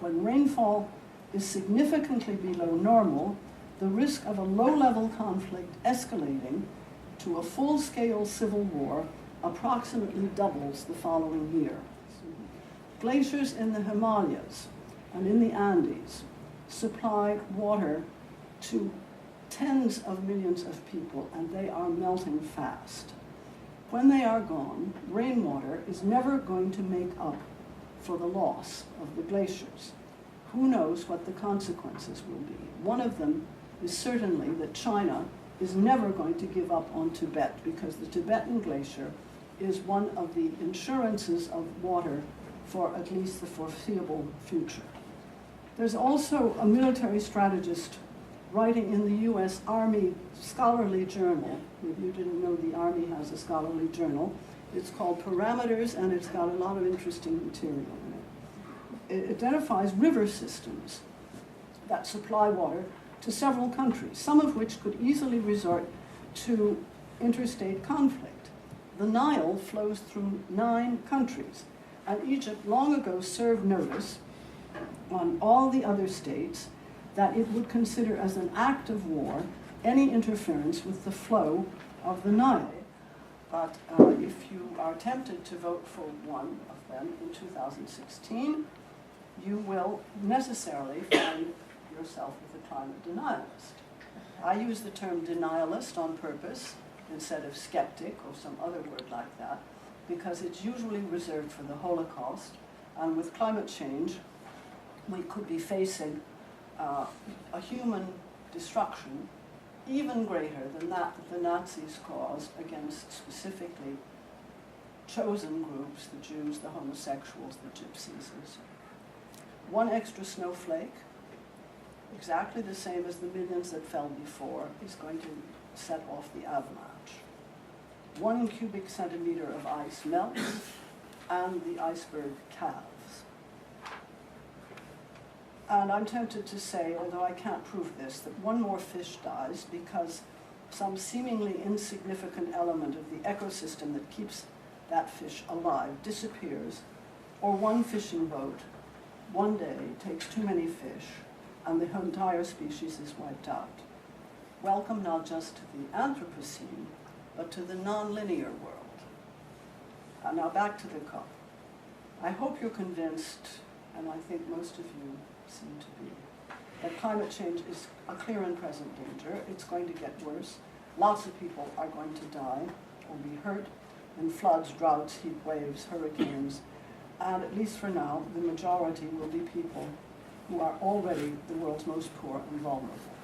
when rainfall is significantly below normal, the risk of a low-level conflict escalating to a full-scale civil war approximately doubles the following year. Glaciers in the Himalayas and in the Andes supply water to tens of millions of people, and they are melting fast. When they are gone, rainwater is never going to make up for the loss of the glaciers. Who knows what the consequences will be? One of them is certainly that China is never going to give up on Tibet, because the Tibetan glacier is one of the insurances of water for at least the foreseeable future. There's also a military strategist writing in the US Army scholarly journal. If you didn't know, the Army has a scholarly journal. It's called Parameters, and it's got a lot of interesting material in it. It identifies river systems that supply water to several countries, some of which could easily resort to interstate conflict. The Nile flows through 9 countries, and Egypt long ago served notice on all the other states that it would consider as an act of war any interference with the flow of the Nile. But if you are tempted to vote for one of them in 2016, you will necessarily find yourself with a climate denialist. I use the term denialist on purpose instead of skeptic or some other word like that, because it's usually reserved for the Holocaust, and with climate change, we could be facing a human destruction even greater than that the Nazis caused against specifically chosen groups, the Jews, the homosexuals, the gypsies, and so on. One extra snowflake, exactly the same as the millions that fell before, is going to set off the avalanche. 1 cubic centimeter of ice melts, and the iceberg calves. And I'm tempted to say, although I can't prove this, that one more fish dies because some seemingly insignificant element of the ecosystem that keeps that fish alive disappears, or one fishing boat one day takes too many fish and the entire species is wiped out. Welcome not just to the Anthropocene, but to the nonlinear world. And now back to the COP. I hope you're convinced, and I think most of you seem to be, that climate change is a clear and present danger. It's going to get worse. Lots of people are going to die or be hurt in floods, droughts, heat waves, hurricanes, and at least for now, the majority will be people who are already the world's most poor and vulnerable.